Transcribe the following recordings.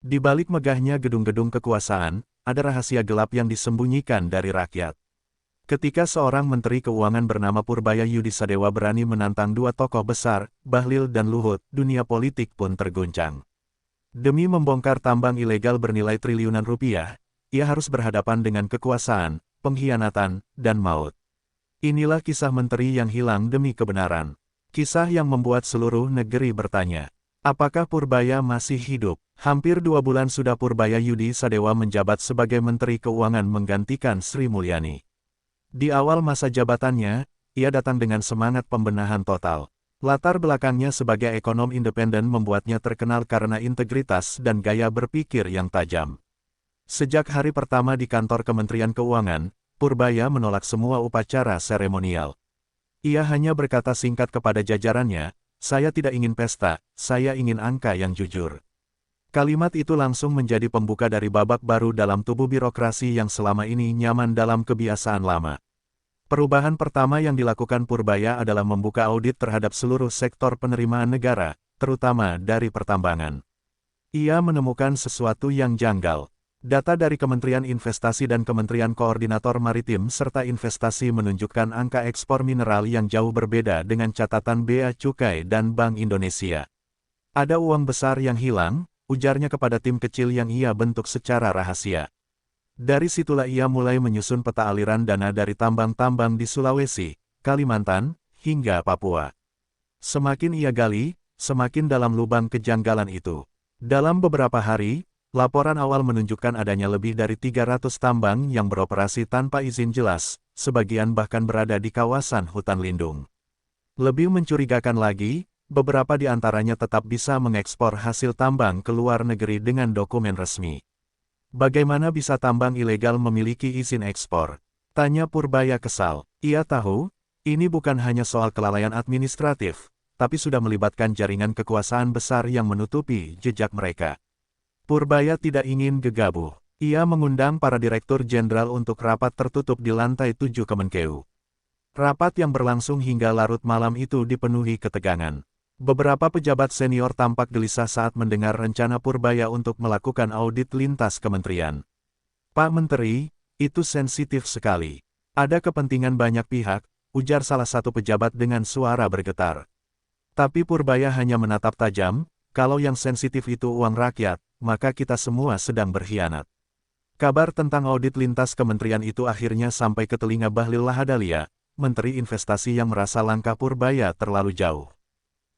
Di balik megahnya gedung-gedung kekuasaan, ada rahasia gelap yang disembunyikan dari rakyat. Ketika seorang menteri keuangan bernama Purbaya Yudisadewa berani menantang dua tokoh besar, Bahlil dan Luhut, dunia politik pun terguncang. Demi membongkar tambang ilegal bernilai triliunan rupiah, ia harus berhadapan dengan kekuasaan, pengkhianatan, dan maut. Inilah kisah menteri yang hilang demi kebenaran. Kisah yang membuat seluruh negeri bertanya, apakah Purbaya masih hidup? Hampir 2 bulan sudah Purbaya Yudisadewa menjabat sebagai Menteri Keuangan menggantikan Sri Mulyani. Di awal masa jabatannya, ia datang dengan semangat pembenahan total. Latar belakangnya sebagai ekonom independen membuatnya terkenal karena integritas dan gaya berpikir yang tajam. Sejak hari pertama di kantor Kementerian Keuangan, Purbaya menolak semua upacara seremonial. Ia hanya berkata singkat kepada jajarannya, "Saya tidak ingin pesta, saya ingin angka yang jujur." Kalimat itu langsung menjadi pembuka dari babak baru dalam tubuh birokrasi yang selama ini nyaman dalam kebiasaan lama. Perubahan pertama yang dilakukan Purbaya adalah membuka audit terhadap seluruh sektor penerimaan negara, terutama dari pertambangan. Ia menemukan sesuatu yang janggal. Data dari Kementerian Investasi dan Kementerian Koordinator Maritim serta Investasi menunjukkan angka ekspor mineral yang jauh berbeda dengan catatan Bea Cukai dan Bank Indonesia. Ada uang besar yang hilang, ujarnya kepada tim kecil yang ia bentuk secara rahasia. Dari situlah ia mulai menyusun peta aliran dana dari tambang-tambang di Sulawesi, Kalimantan, hingga Papua. Semakin ia gali, semakin dalam lubang kejanggalan itu. Dalam beberapa hari, laporan awal menunjukkan adanya lebih dari 300 tambang yang beroperasi tanpa izin jelas, sebagian bahkan berada di kawasan hutan lindung. Lebih mencurigakan lagi, beberapa di antaranya tetap bisa mengekspor hasil tambang ke luar negeri dengan dokumen resmi. Bagaimana bisa tambang ilegal memiliki izin ekspor? Tanya Purbaya kesal. Ia tahu, ini bukan hanya soal kelalaian administratif, tapi sudah melibatkan jaringan kekuasaan besar yang menutupi jejak mereka. Purbaya tidak ingin gegabah. Ia mengundang para direktur jenderal untuk rapat tertutup di lantai 7 Kemenkeu. Rapat yang berlangsung hingga larut malam itu dipenuhi ketegangan. Beberapa pejabat senior tampak gelisah saat mendengar rencana Purbaya untuk melakukan audit lintas kementerian. "Pak Menteri, itu sensitif sekali. Ada kepentingan banyak pihak," ujar salah satu pejabat dengan suara bergetar. Tapi Purbaya hanya menatap tajam, "Kalau yang sensitif itu uang rakyat, maka kita semua sedang berkhianat." Kabar tentang audit lintas kementerian itu akhirnya sampai ke telinga Bahlil Lahadalia, Menteri Investasi yang merasa langkah Purbaya terlalu jauh.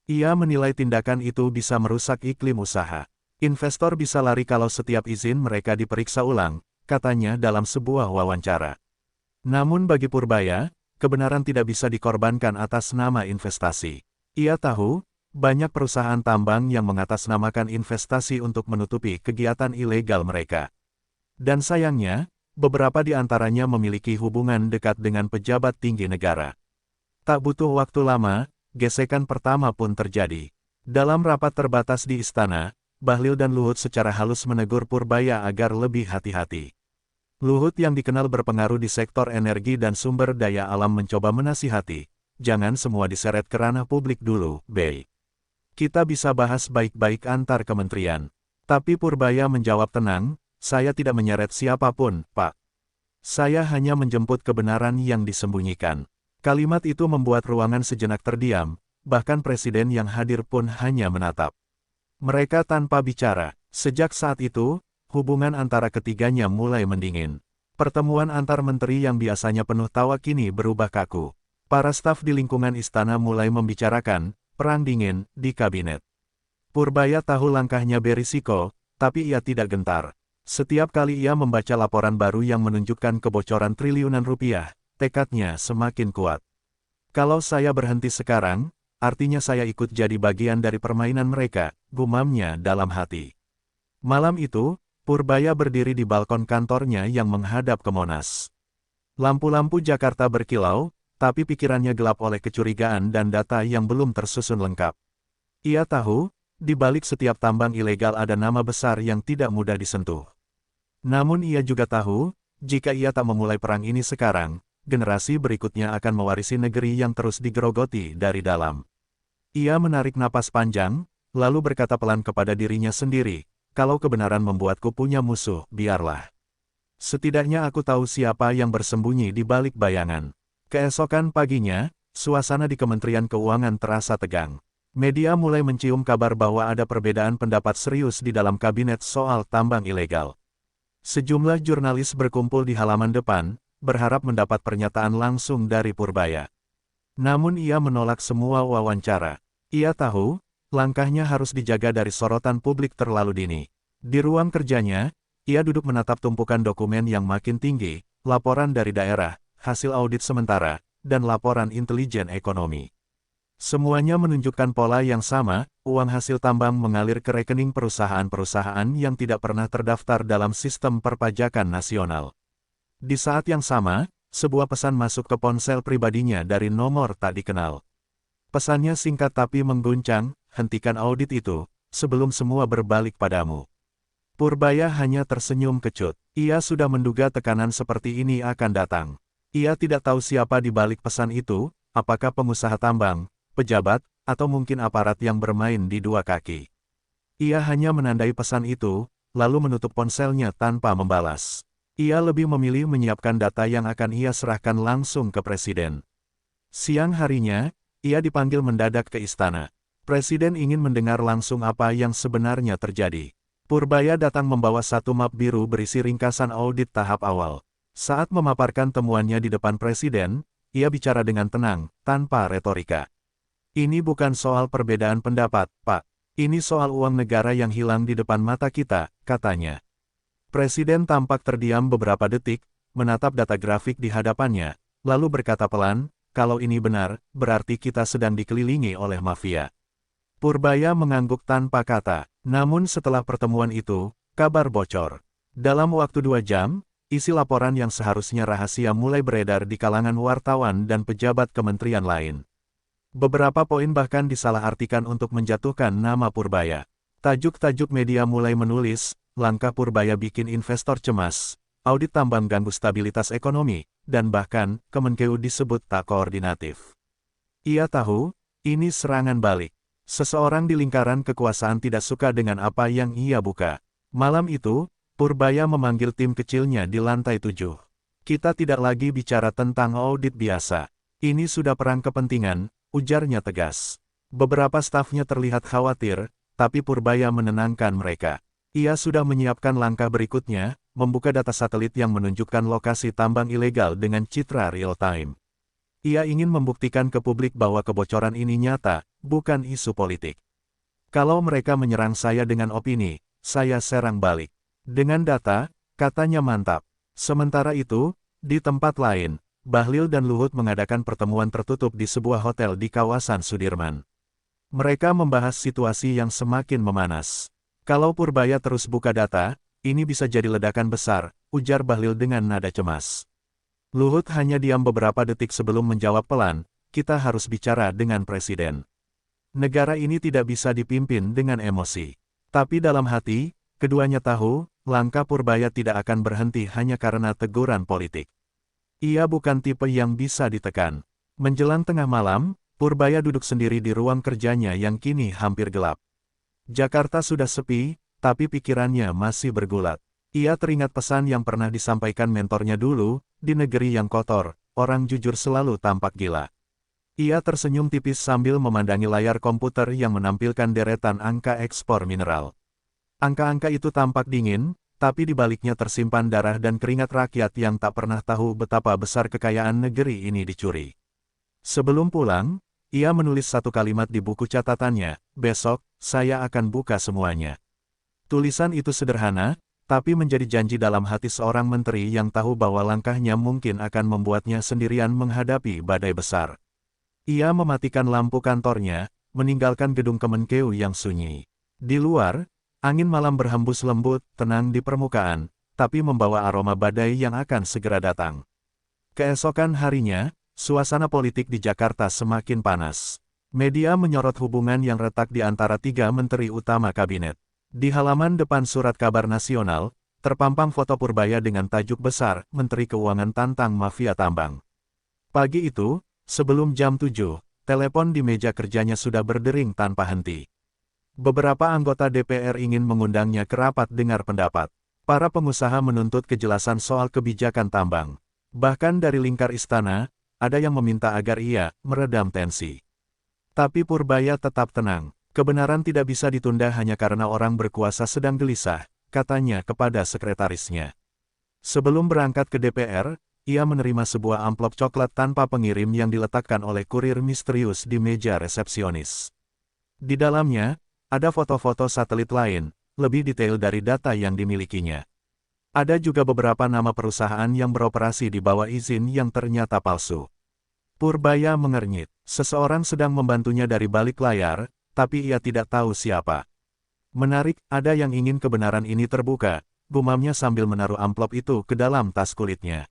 Ia menilai tindakan itu bisa merusak iklim usaha. Investor bisa lari kalau setiap izin mereka diperiksa ulang, katanya dalam sebuah wawancara. Namun bagi Purbaya, kebenaran tidak bisa dikorbankan atas nama investasi. Ia tahu, banyak perusahaan tambang yang mengatasnamakan investasi untuk menutupi kegiatan ilegal mereka. Dan sayangnya, beberapa di antaranya memiliki hubungan dekat dengan pejabat tinggi negara. Tak butuh waktu lama, gesekan pertama pun terjadi. Dalam rapat terbatas di istana, Bahlil dan Luhut secara halus menegur Purbaya agar lebih hati-hati. Luhut yang dikenal berpengaruh di sektor energi dan sumber daya alam mencoba menasihati, "Jangan semua diseret ke ranah publik dulu, Bey. Kita bisa bahas baik-baik antar kementerian." Tapi Purbaya menjawab tenang, "Saya tidak menyeret siapapun, Pak. Saya hanya menjemput kebenaran yang disembunyikan." Kalimat itu membuat ruangan sejenak terdiam, bahkan presiden yang hadir pun hanya menatap. Mereka tanpa bicara. Sejak saat itu, hubungan antara ketiganya mulai mendingin. Pertemuan antar menteri yang biasanya penuh tawa kini berubah kaku. Para staf di lingkungan istana mulai membicarakan perang dingin di kabinet. Purbaya tahu langkahnya berisiko, tapi ia tidak gentar. Setiap kali ia membaca laporan baru yang menunjukkan kebocoran triliunan rupiah, tekadnya semakin kuat. "Kalau saya berhenti sekarang, artinya saya ikut jadi bagian dari permainan mereka," gumamnya dalam hati. Malam itu, Purbaya berdiri di balkon kantornya yang menghadap ke Monas. Lampu-lampu Jakarta berkilau, tapi pikirannya gelap oleh kecurigaan dan data yang belum tersusun lengkap. Ia tahu, di balik setiap tambang ilegal ada nama besar yang tidak mudah disentuh. Namun ia juga tahu, jika ia tak memulai perang ini sekarang, generasi berikutnya akan mewarisi negeri yang terus digerogoti dari dalam. Ia menarik napas panjang, lalu berkata pelan kepada dirinya sendiri, kalau kebenaran membuatku punya musuh, biarlah. Setidaknya aku tahu siapa yang bersembunyi di balik bayangan. Keesokan paginya, suasana di Kementerian Keuangan terasa tegang. Media mulai mencium kabar bahwa ada perbedaan pendapat serius di dalam kabinet soal tambang ilegal. Sejumlah jurnalis berkumpul di halaman depan, berharap mendapat pernyataan langsung dari Purbaya. Namun ia menolak semua wawancara. Ia tahu, langkahnya harus dijaga dari sorotan publik terlalu dini. Di ruang kerjanya, ia duduk menatap tumpukan dokumen yang makin tinggi, laporan dari daerah, hasil audit sementara, dan laporan intelijen ekonomi. Semuanya menunjukkan pola yang sama, uang hasil tambang mengalir ke rekening perusahaan-perusahaan yang tidak pernah terdaftar dalam sistem perpajakan nasional. Di saat yang sama, sebuah pesan masuk ke ponsel pribadinya dari nomor tak dikenal. Pesannya singkat tapi mengguncang, hentikan audit itu, sebelum semua berbalik padamu. Purbaya hanya tersenyum kecut. Ia sudah menduga tekanan seperti ini akan datang. Ia tidak tahu siapa di balik pesan itu, apakah pengusaha tambang, pejabat, atau mungkin aparat yang bermain di dua kaki. Ia hanya menandai pesan itu, lalu menutup ponselnya tanpa membalas. Ia lebih memilih menyiapkan data yang akan ia serahkan langsung ke presiden. Siang harinya, ia dipanggil mendadak ke istana. Presiden ingin mendengar langsung apa yang sebenarnya terjadi. Purbaya datang membawa satu map biru berisi ringkasan audit tahap awal. Saat memaparkan temuannya di depan presiden, ia bicara dengan tenang, tanpa retorika. Ini bukan soal perbedaan pendapat, Pak. Ini soal uang negara yang hilang di depan mata kita, katanya. Presiden tampak terdiam beberapa detik, menatap data grafik di hadapannya, lalu berkata pelan, kalau ini benar, berarti kita sedang dikelilingi oleh mafia. Purbaya mengangguk tanpa kata, namun setelah pertemuan itu, kabar bocor. Dalam waktu 2 jam, isi laporan yang seharusnya rahasia mulai beredar di kalangan wartawan dan pejabat kementerian lain. Beberapa poin bahkan disalahartikan untuk menjatuhkan nama Purbaya. Tajuk-tajuk media mulai menulis, langkah Purbaya bikin investor cemas, audit tambang ganggu stabilitas ekonomi, dan bahkan, Kemenkeu disebut tak koordinatif. Ia tahu, ini serangan balik. Seseorang di lingkaran kekuasaan tidak suka dengan apa yang ia buka. Malam itu, Purbaya memanggil tim kecilnya di lantai 7. Kita tidak lagi bicara tentang audit biasa. Ini sudah perang kepentingan, ujarnya tegas. Beberapa stafnya terlihat khawatir, tapi Purbaya menenangkan mereka. Ia sudah menyiapkan langkah berikutnya, membuka data satelit yang menunjukkan lokasi tambang ilegal dengan citra real-time. Ia ingin membuktikan ke publik bahwa kebocoran ini nyata, bukan isu politik. Kalau mereka menyerang saya dengan opini, saya serang balik. Dengan data, katanya mantap. Sementara itu, di tempat lain, Bahlil dan Luhut mengadakan pertemuan tertutup di sebuah hotel di kawasan Sudirman. Mereka membahas situasi yang semakin memanas. Kalau Purbaya terus buka data, ini bisa jadi ledakan besar, ujar Bahlil dengan nada cemas. Luhut hanya diam beberapa detik sebelum menjawab pelan, kita harus bicara dengan presiden. Negara ini tidak bisa dipimpin dengan emosi. Tapi dalam hati, keduanya tahu, langkah Purbaya tidak akan berhenti hanya karena teguran politik. Ia bukan tipe yang bisa ditekan. Menjelang tengah malam, Purbaya duduk sendiri di ruang kerjanya yang kini hampir gelap. Jakarta sudah sepi, tapi pikirannya masih bergulat. Ia teringat pesan yang pernah disampaikan mentornya dulu, di negeri yang kotor, orang jujur selalu tampak gila. Ia tersenyum tipis sambil memandangi layar komputer yang menampilkan deretan angka ekspor mineral. Angka-angka itu tampak dingin, tapi di baliknya tersimpan darah dan keringat rakyat yang tak pernah tahu betapa besar kekayaan negeri ini dicuri. Sebelum pulang, ia menulis satu kalimat di buku catatannya, besok, saya akan buka semuanya. Tulisan itu sederhana, tapi menjadi janji dalam hati seorang menteri yang tahu bahwa langkahnya mungkin akan membuatnya sendirian menghadapi badai besar. Ia mematikan lampu kantornya, meninggalkan gedung Kemenkeu yang sunyi. Di luar, angin malam berhembus lembut, tenang di permukaan, tapi membawa aroma badai yang akan segera datang. Keesokan harinya, suasana politik di Jakarta semakin panas. Media menyorot hubungan yang retak di antara 3 menteri utama kabinet. Di halaman depan Surat Kabar Nasional, terpampang foto Purbaya dengan tajuk besar, Menteri Keuangan tantang mafia tambang. Pagi itu, sebelum jam 7, telepon di meja kerjanya sudah berdering tanpa henti. Beberapa anggota DPR ingin mengundangnya ke rapat dengar pendapat. Para pengusaha menuntut kejelasan soal kebijakan tambang. Bahkan dari lingkar istana, ada yang meminta agar ia meredam tensi. Tapi Purbaya tetap tenang. Kebenaran tidak bisa ditunda hanya karena orang berkuasa sedang gelisah, katanya kepada sekretarisnya. Sebelum berangkat ke DPR, ia menerima sebuah amplop coklat tanpa pengirim yang diletakkan oleh kurir misterius di meja resepsionis. Di dalamnya, ada foto-foto satelit lain, lebih detail dari data yang dimilikinya. Ada juga beberapa nama perusahaan yang beroperasi di bawah izin yang ternyata palsu. Purbaya mengernyit. Seseorang sedang membantunya dari balik layar, tapi ia tidak tahu siapa. Menarik, ada yang ingin kebenaran ini terbuka, gumamnya sambil menaruh amplop itu ke dalam tas kulitnya.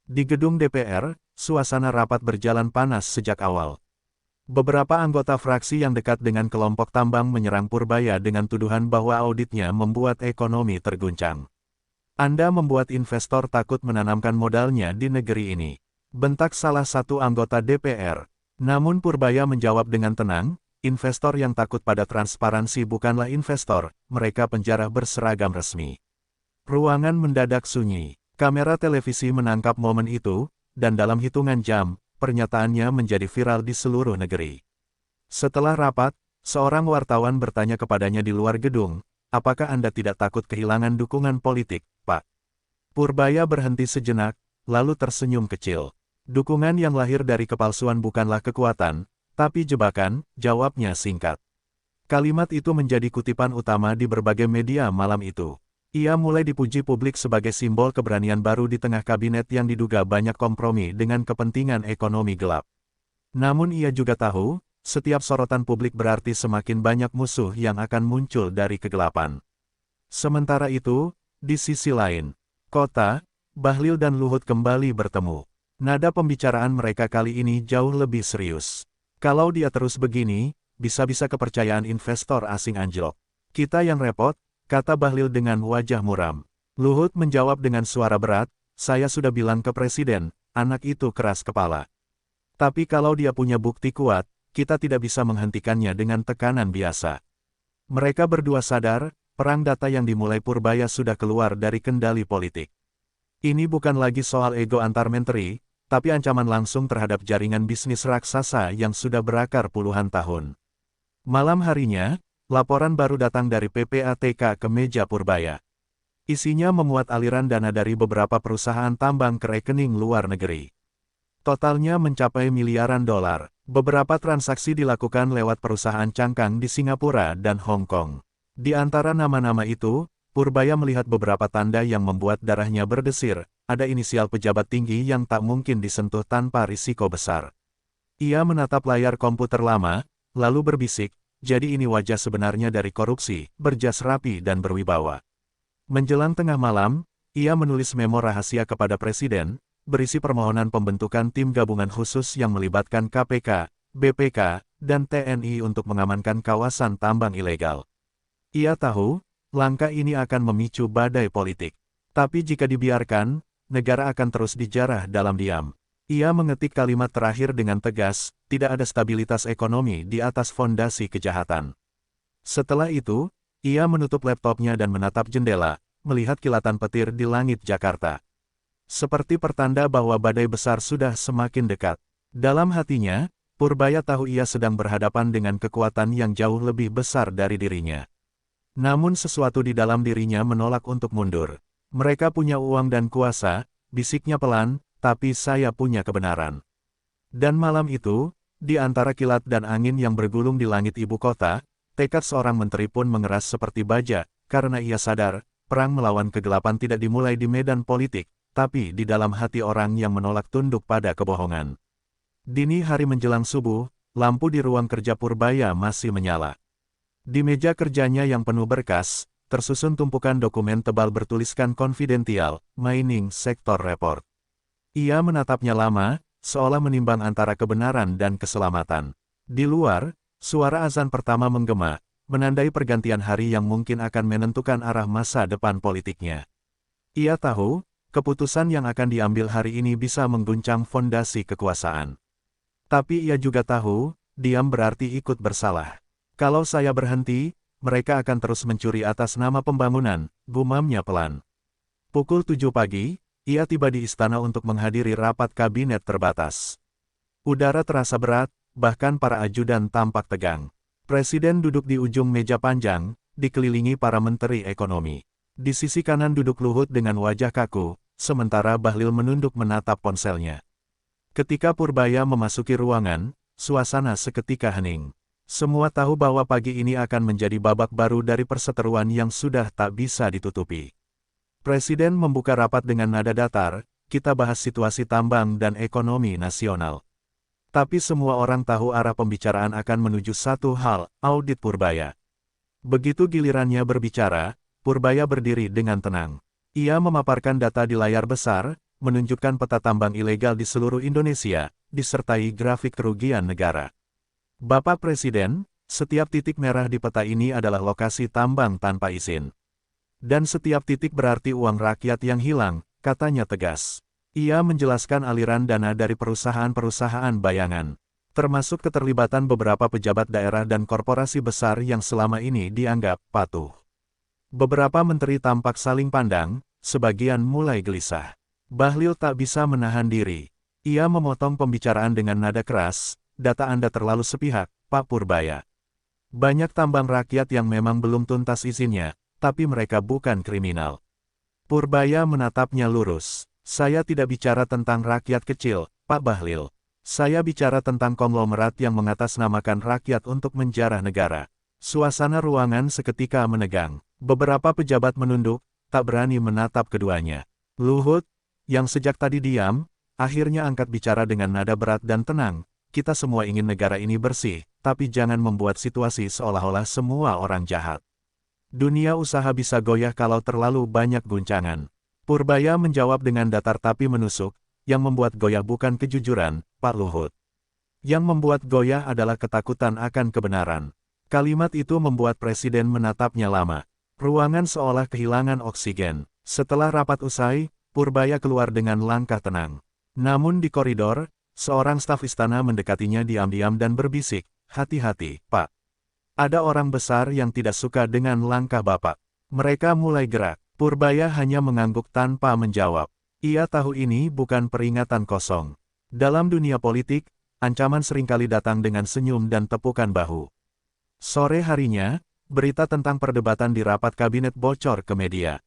Di gedung DPR, suasana rapat berjalan panas sejak awal. Beberapa anggota fraksi yang dekat dengan kelompok tambang menyerang Purbaya dengan tuduhan bahwa auditnya membuat ekonomi terguncang. Anda membuat investor takut menanamkan modalnya di negeri ini, bentak salah satu anggota DPR. Namun Purbaya menjawab dengan tenang, investor yang takut pada transparansi bukanlah investor, mereka penjara berseragam resmi. Ruangan mendadak sunyi. Kamera televisi menangkap momen itu, dan dalam hitungan jam, pernyataannya menjadi viral di seluruh negeri. Setelah rapat, seorang wartawan bertanya kepadanya di luar gedung, apakah Anda tidak takut kehilangan dukungan politik, Pak? Purbaya berhenti sejenak, lalu tersenyum kecil. Dukungan yang lahir dari kepalsuan bukanlah kekuatan, tapi jebakan, jawabnya singkat. Kalimat itu menjadi kutipan utama di berbagai media malam itu. Ia mulai dipuji publik sebagai simbol keberanian baru di tengah kabinet yang diduga banyak kompromi dengan kepentingan ekonomi gelap. Namun ia juga tahu, setiap sorotan publik berarti semakin banyak musuh yang akan muncul dari kegelapan. Sementara itu, di sisi lain, Kota, Bahlil dan Luhut kembali bertemu. Nada pembicaraan mereka kali ini jauh lebih serius. Kalau dia terus begini, bisa-bisa kepercayaan investor asing anjlok. Kita yang repot, kata Bahlil dengan wajah muram. Luhut menjawab dengan suara berat, saya sudah bilang ke presiden, anak itu keras kepala. Tapi kalau dia punya bukti kuat, kita tidak bisa menghentikannya dengan tekanan biasa. Mereka berdua sadar, perang data yang dimulai Purbaya sudah keluar dari kendali politik. Ini bukan lagi soal ego antar menteri, tapi ancaman langsung terhadap jaringan bisnis raksasa yang sudah berakar puluhan tahun. Malam harinya, laporan baru datang dari PPATK ke meja Purbaya. Isinya memuat aliran dana dari beberapa perusahaan tambang ke rekening luar negeri. Totalnya mencapai miliaran dolar. Beberapa transaksi dilakukan lewat perusahaan cangkang di Singapura dan Hong Kong. Di antara nama-nama itu, Purbaya melihat beberapa tanda yang membuat darahnya berdesir. Ada inisial pejabat tinggi yang tak mungkin disentuh tanpa risiko besar. Ia menatap layar komputer lama, lalu berbisik, jadi ini wajah sebenarnya dari korupsi, berjas rapi dan berwibawa. Menjelang tengah malam, ia menulis memo rahasia kepada presiden, berisi permohonan pembentukan tim gabungan khusus yang melibatkan KPK, BPK, dan TNI untuk mengamankan kawasan tambang ilegal. Ia tahu, langkah ini akan memicu badai politik. Tapi jika dibiarkan, negara akan terus dijarah dalam diam. Ia mengetik kalimat terakhir dengan tegas, tidak ada stabilitas ekonomi di atas fondasi kejahatan. Setelah itu, ia menutup laptopnya dan menatap jendela, melihat kilatan petir di langit Jakarta. Seperti pertanda bahwa badai besar sudah semakin dekat. Dalam hatinya, Purbaya tahu ia sedang berhadapan dengan kekuatan yang jauh lebih besar dari dirinya. Namun sesuatu di dalam dirinya menolak untuk mundur. Mereka punya uang dan kuasa, bisiknya pelan, tapi saya punya kebenaran. Dan malam itu, di antara kilat dan angin yang bergulung di langit ibu kota, tekad seorang menteri pun mengeras seperti baja, karena ia sadar, perang melawan kegelapan tidak dimulai di medan politik, tapi di dalam hati orang yang menolak tunduk pada kebohongan. Dini hari menjelang subuh, lampu di ruang kerja Purbaya masih menyala. Di meja kerjanya yang penuh berkas, tersusun tumpukan dokumen tebal bertuliskan konfidensial, Mining Sector Report. Ia menatapnya lama, seolah menimbang antara kebenaran dan keselamatan. Di luar, suara azan pertama menggema, menandai pergantian hari yang mungkin akan menentukan arah masa depan politiknya. Ia tahu, keputusan yang akan diambil hari ini bisa mengguncang fondasi kekuasaan. Tapi ia juga tahu, diam berarti ikut bersalah. Kalau saya berhenti, mereka akan terus mencuri atas nama pembangunan, gumamnya pelan. Pukul 7 pagi, ia tiba di istana untuk menghadiri rapat kabinet terbatas. Udara terasa berat, bahkan para ajudan tampak tegang. Presiden duduk di ujung meja panjang, dikelilingi para menteri ekonomi. Di sisi kanan duduk Luhut dengan wajah kaku, sementara Bahlil menunduk menatap ponselnya. Ketika Purbaya memasuki ruangan, suasana seketika hening. Semua tahu bahwa pagi ini akan menjadi babak baru dari perseteruan yang sudah tak bisa ditutupi. Presiden membuka rapat dengan nada datar, kita bahas situasi tambang dan ekonomi nasional. Tapi semua orang tahu arah pembicaraan akan menuju satu hal, audit Purbaya. Begitu gilirannya berbicara, Purbaya berdiri dengan tenang. Ia memaparkan data di layar besar, menunjukkan peta tambang ilegal di seluruh Indonesia, disertai grafik kerugian negara. Bapak Presiden, setiap titik merah di peta ini adalah lokasi tambang tanpa izin. Dan setiap titik berarti uang rakyat yang hilang, katanya tegas. Ia menjelaskan aliran dana dari perusahaan-perusahaan bayangan, termasuk keterlibatan beberapa pejabat daerah dan korporasi besar yang selama ini dianggap patuh. Beberapa menteri tampak saling pandang, sebagian mulai gelisah. Bahlil tak bisa menahan diri. Ia memotong pembicaraan dengan nada keras, data Anda terlalu sepihak, Pak Purbaya. Banyak tambang rakyat yang memang belum tuntas izinnya, tapi mereka bukan kriminal. Purbaya menatapnya lurus. Saya tidak bicara tentang rakyat kecil, Pak Bahlil. Saya bicara tentang konglomerat yang mengatasnamakan rakyat untuk menjarah negara. Suasana ruangan seketika menegang. Beberapa pejabat menunduk, tak berani menatap keduanya. Luhut, yang sejak tadi diam, akhirnya angkat bicara dengan nada berat dan tenang. Kita semua ingin negara ini bersih, tapi jangan membuat situasi seolah-olah semua orang jahat. Dunia usaha bisa goyah kalau terlalu banyak guncangan. Purbaya menjawab dengan datar tapi menusuk, yang membuat goyah bukan kejujuran, Pak Luhut. Yang membuat goyah adalah ketakutan akan kebenaran. Kalimat itu membuat Presiden menatapnya lama. Ruangan seolah kehilangan oksigen. Setelah rapat usai, Purbaya keluar dengan langkah tenang. Namun di koridor, seorang staf istana mendekatinya diam-diam dan berbisik, hati-hati, Pak. Ada orang besar yang tidak suka dengan langkah Bapak. Mereka mulai gerak. Purbaya hanya mengangguk tanpa menjawab. Ia tahu ini bukan peringatan kosong. Dalam dunia politik, ancaman seringkali datang dengan senyum dan tepukan bahu. Sore harinya, berita tentang perdebatan di rapat kabinet bocor ke media.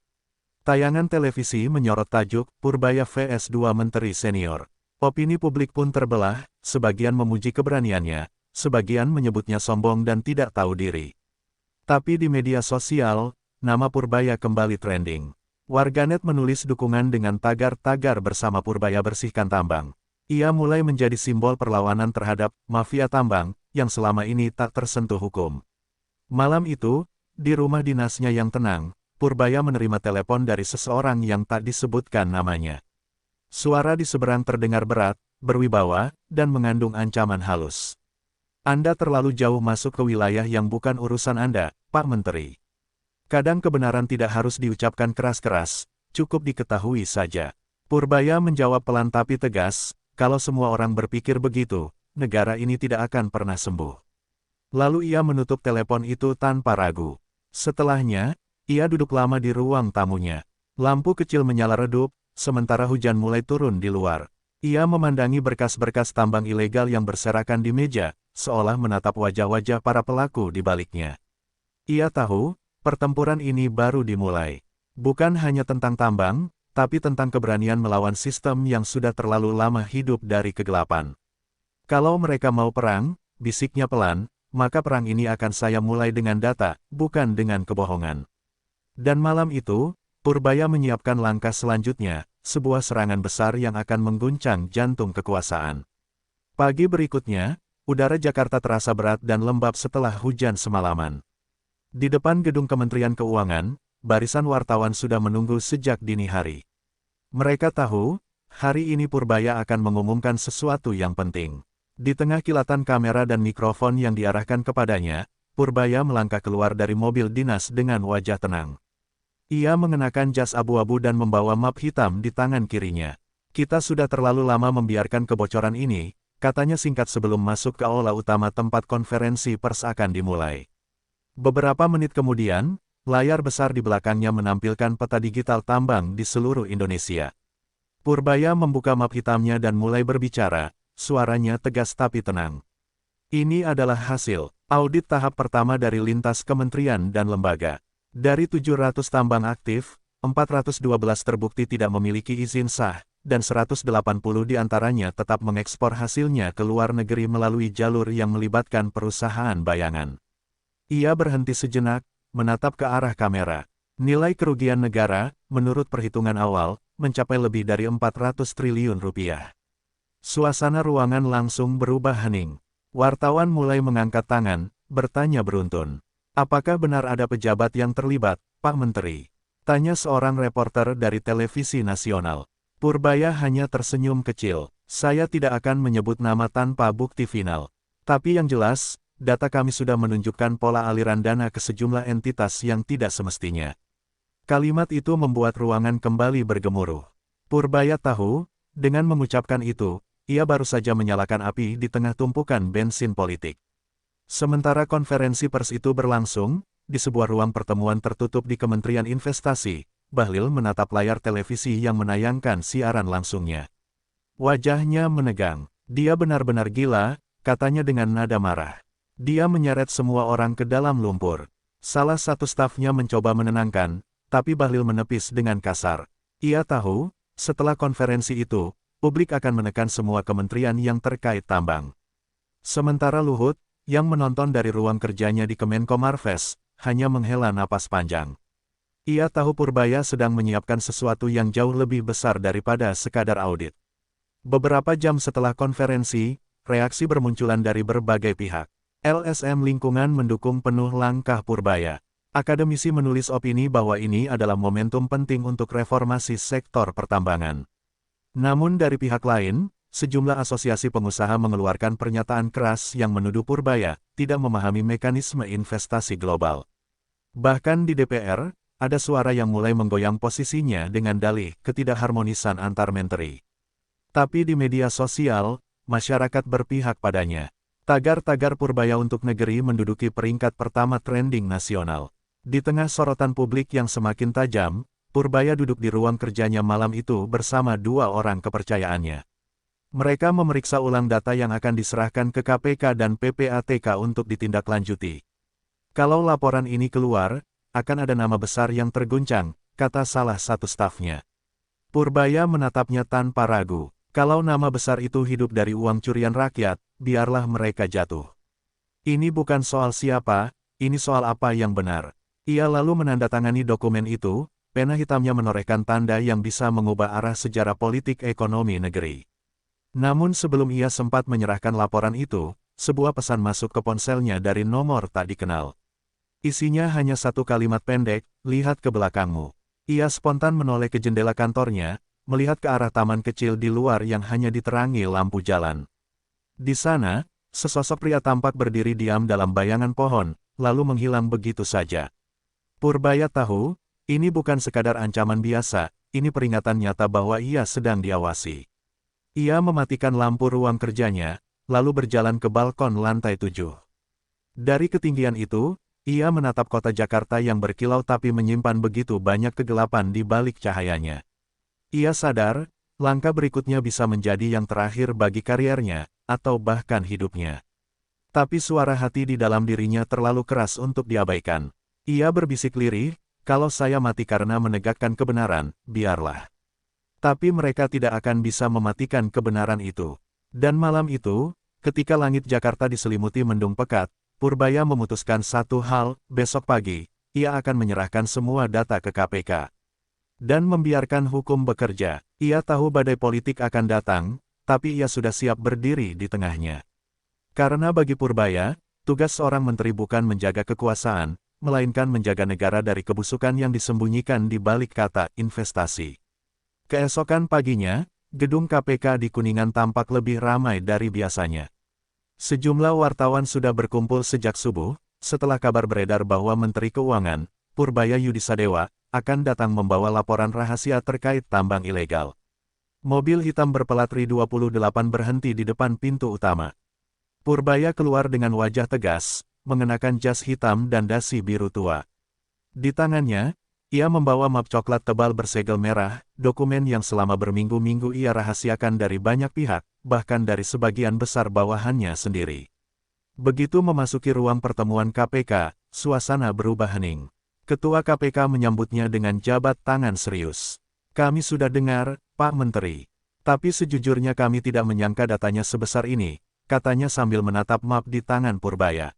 Tayangan televisi menyorot tajuk, Purbaya vs 2 Menteri Senior. Opini publik pun terbelah, sebagian memuji keberaniannya, sebagian menyebutnya sombong dan tidak tahu diri. Tapi di media sosial, nama Purbaya kembali trending. Warganet menulis dukungan dengan tagar-tagar bersama Purbaya bersihkan tambang. Ia mulai menjadi simbol perlawanan terhadap mafia tambang, yang selama ini tak tersentuh hukum. Malam itu, di rumah dinasnya yang tenang, Purbaya menerima telepon dari seseorang yang tak disebutkan namanya. Suara di seberang terdengar berat, berwibawa, dan mengandung ancaman halus. Anda terlalu jauh masuk ke wilayah yang bukan urusan Anda, Pak Menteri. Kadang kebenaran tidak harus diucapkan keras-keras, cukup diketahui saja. Purbaya menjawab pelan tapi tegas, kalau semua orang berpikir begitu, negara ini tidak akan pernah sembuh. Lalu ia menutup telepon itu tanpa ragu. Setelahnya, ia duduk lama di ruang tamunya. Lampu kecil menyala redup, sementara hujan mulai turun di luar. Ia memandangi berkas-berkas tambang ilegal yang berserakan di meja, seolah menatap wajah-wajah para pelaku di baliknya. Ia tahu, pertempuran ini baru dimulai. Bukan hanya tentang tambang, tapi tentang keberanian melawan sistem yang sudah terlalu lama hidup dari kegelapan. Kalau mereka mau perang, bisiknya pelan, maka perang ini akan saya mulai dengan data, bukan dengan kebohongan. Dan malam itu, Purbaya menyiapkan langkah selanjutnya, sebuah serangan besar yang akan mengguncang jantung kekuasaan. Pagi berikutnya, udara Jakarta terasa berat dan lembab setelah hujan semalaman. Di depan gedung Kementerian Keuangan, barisan wartawan sudah menunggu sejak dini hari. Mereka tahu, hari ini Purbaya akan mengumumkan sesuatu yang penting. Di tengah kilatan kamera dan mikrofon yang diarahkan kepadanya, Purbaya melangkah keluar dari mobil dinas dengan wajah tenang. Ia mengenakan jas abu-abu dan membawa map hitam di tangan kirinya. Kita sudah terlalu lama membiarkan kebocoran ini, katanya singkat sebelum masuk ke aula utama tempat konferensi pers akan dimulai. Beberapa menit kemudian, layar besar di belakangnya menampilkan peta digital tambang di seluruh Indonesia. Purbaya membuka map hitamnya dan mulai berbicara, suaranya tegas tapi tenang. Ini adalah hasil audit tahap pertama dari lintas kementerian dan lembaga. Dari 700 tambang aktif, 412 terbukti tidak memiliki izin sah, dan 180 diantaranya tetap mengekspor hasilnya ke luar negeri melalui jalur yang melibatkan perusahaan bayangan. Ia berhenti sejenak, menatap ke arah kamera. Nilai kerugian negara, menurut perhitungan awal, mencapai lebih dari 400 triliun rupiah. Suasana ruangan langsung berubah hening. Wartawan mulai mengangkat tangan, bertanya beruntun. Apakah benar ada pejabat yang terlibat, Pak Menteri? Tanya seorang reporter dari televisi nasional. Purbaya hanya tersenyum kecil. Saya tidak akan menyebut nama tanpa bukti final. Tapi yang jelas, data kami sudah menunjukkan pola aliran dana ke sejumlah entitas yang tidak semestinya. Kalimat itu membuat ruangan kembali bergemuruh. Purbaya tahu, dengan mengucapkan itu, ia baru saja menyalakan api di tengah tumpukan bensin politik. Sementara konferensi pers itu berlangsung, di sebuah ruang pertemuan tertutup di Kementerian Investasi, Bahlil menatap layar televisi yang menayangkan siaran langsungnya. Wajahnya menegang. Dia benar-benar gila, katanya dengan nada marah. Dia menyeret semua orang ke dalam lumpur. Salah satu stafnya mencoba menenangkan, tapi Bahlil menepis dengan kasar. Ia tahu, setelah konferensi itu, publik akan menekan semua kementerian yang terkait tambang. Sementara Luhut, yang menonton dari ruang kerjanya di Kemenko Marves, hanya menghela napas panjang. Ia tahu Purbaya sedang menyiapkan sesuatu yang jauh lebih besar daripada sekadar audit. Beberapa jam setelah konferensi, reaksi bermunculan dari berbagai pihak. LSM Lingkungan mendukung penuh langkah Purbaya. Akademisi menulis opini bahwa ini adalah momentum penting untuk reformasi sektor pertambangan. Namun dari pihak lain, sejumlah asosiasi pengusaha mengeluarkan pernyataan keras yang menuduh Purbaya tidak memahami mekanisme investasi global. Bahkan di DPR, ada suara yang mulai menggoyang posisinya dengan dalih ketidakharmonisan antar menteri. Tapi di media sosial, masyarakat berpihak padanya. Tagar-tagar Purbaya untuk negeri menduduki peringkat pertama trending nasional. Di tengah sorotan publik yang semakin tajam, Purbaya duduk di ruang kerjanya malam itu bersama dua orang kepercayaannya. Mereka memeriksa ulang data yang akan diserahkan ke KPK dan PPATK untuk ditindaklanjuti. Kalau laporan ini keluar, akan ada nama besar yang terguncang, kata salah satu stafnya. Purbaya menatapnya tanpa ragu. Kalau nama besar itu hidup dari uang curian rakyat, biarlah mereka jatuh. Ini bukan soal siapa, ini soal apa yang benar. Ia lalu menandatangani dokumen itu. Pena hitamnya menorehkan tanda yang bisa mengubah arah sejarah politik ekonomi negeri. Namun sebelum ia sempat menyerahkan laporan itu, sebuah pesan masuk ke ponselnya dari nomor tak dikenal. Isinya hanya satu kalimat pendek, lihat ke belakangmu. Ia spontan menoleh ke jendela kantornya, melihat ke arah taman kecil di luar yang hanya diterangi lampu jalan. Di sana, sesosok pria tampak berdiri diam dalam bayangan pohon, lalu menghilang begitu saja. Purbaya tahu, ini bukan sekadar ancaman biasa, ini peringatan nyata bahwa ia sedang diawasi. Ia mematikan lampu ruang kerjanya, lalu berjalan ke balkon lantai 7. Dari ketinggian itu, ia menatap kota Jakarta yang berkilau tapi menyimpan begitu banyak kegelapan di balik cahayanya. Ia sadar, langkah berikutnya bisa menjadi yang terakhir bagi kariernya, atau bahkan hidupnya. Tapi suara hati di dalam dirinya terlalu keras untuk diabaikan. Ia berbisik lirih, kalau saya mati karena menegakkan kebenaran, biarlah. Tapi mereka tidak akan bisa mematikan kebenaran itu. Dan malam itu, ketika langit Jakarta diselimuti mendung pekat, Purbaya memutuskan satu hal, besok pagi, ia akan menyerahkan semua data ke KPK. Dan membiarkan hukum bekerja. Ia tahu badai politik akan datang, tapi ia sudah siap berdiri di tengahnya. Karena bagi Purbaya, tugas seorang menteri bukan menjaga kekuasaan, melainkan menjaga negara dari kebusukan yang disembunyikan di balik kata investasi. Keesokan paginya, gedung KPK di Kuningan tampak lebih ramai dari biasanya. Sejumlah wartawan sudah berkumpul sejak subuh, setelah kabar beredar bahwa Menteri Keuangan, Purbaya Yudisadewa, akan datang membawa laporan rahasia terkait tambang ilegal. Mobil hitam berpelat RI-28 berhenti di depan pintu utama. Purbaya keluar dengan wajah tegas, mengenakan jas hitam dan dasi biru tua. Di tangannya, ia membawa map coklat tebal bersegel merah, dokumen yang selama berminggu-minggu ia rahasiakan dari banyak pihak, bahkan dari sebagian besar bawahannya sendiri. Begitu memasuki ruang pertemuan KPK, suasana berubah hening. Ketua KPK menyambutnya dengan jabat tangan serius. Kami sudah dengar, Pak Menteri. Tapi sejujurnya kami tidak menyangka datanya sebesar ini, katanya sambil menatap map di tangan Purbaya.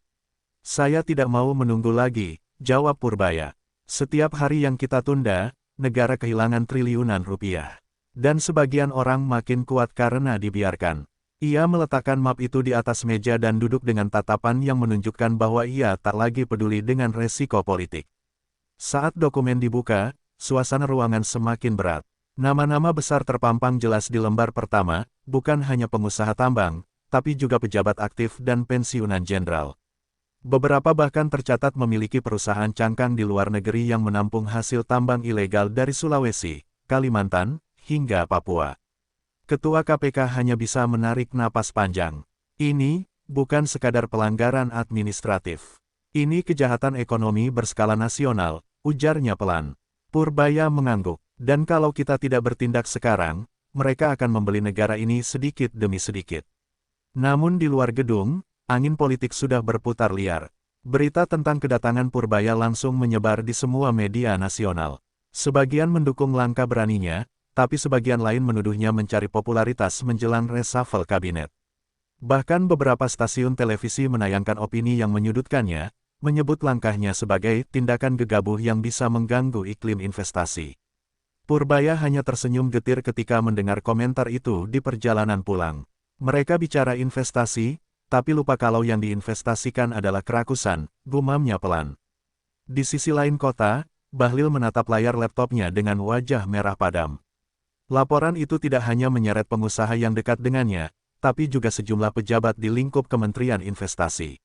Saya tidak mau menunggu lagi, jawab Purbaya. Setiap hari yang kita tunda, negara kehilangan triliunan rupiah. Dan sebagian orang makin kuat karena dibiarkan. Ia meletakkan map itu di atas meja dan duduk dengan tatapan yang menunjukkan bahwa ia tak lagi peduli dengan resiko politik. Saat dokumen dibuka, suasana ruangan semakin berat. Nama-nama besar terpampang jelas di lembar pertama, bukan hanya pengusaha tambang, tapi juga pejabat aktif dan pensiunan jenderal. Beberapa bahkan tercatat memiliki perusahaan cangkang di luar negeri yang menampung hasil tambang ilegal dari Sulawesi, Kalimantan, hingga Papua. Ketua KPK hanya bisa menarik napas panjang. Ini bukan sekadar pelanggaran administratif. Ini kejahatan ekonomi berskala nasional, ujarnya pelan. Purbaya mengangguk. Dan kalau kita tidak bertindak sekarang, mereka akan membeli negara ini sedikit demi sedikit. Namun di luar gedung, angin politik sudah berputar liar. Berita tentang kedatangan Purbaya langsung menyebar di semua media nasional. Sebagian mendukung langkah beraninya, tapi sebagian lain menuduhnya mencari popularitas menjelang reshuffle kabinet. Bahkan beberapa stasiun televisi menayangkan opini yang menyudutkannya, menyebut langkahnya sebagai tindakan gegabah yang bisa mengganggu iklim investasi. Purbaya hanya tersenyum getir ketika mendengar komentar itu di perjalanan pulang. Mereka bicara investasi, tapi lupa kalau yang diinvestasikan adalah kerakusan, gumamnya pelan. Di sisi lain kota, Bahlil menatap layar laptopnya dengan wajah merah padam. Laporan itu tidak hanya menyeret pengusaha yang dekat dengannya, tapi juga sejumlah pejabat di lingkup Kementerian Investasi.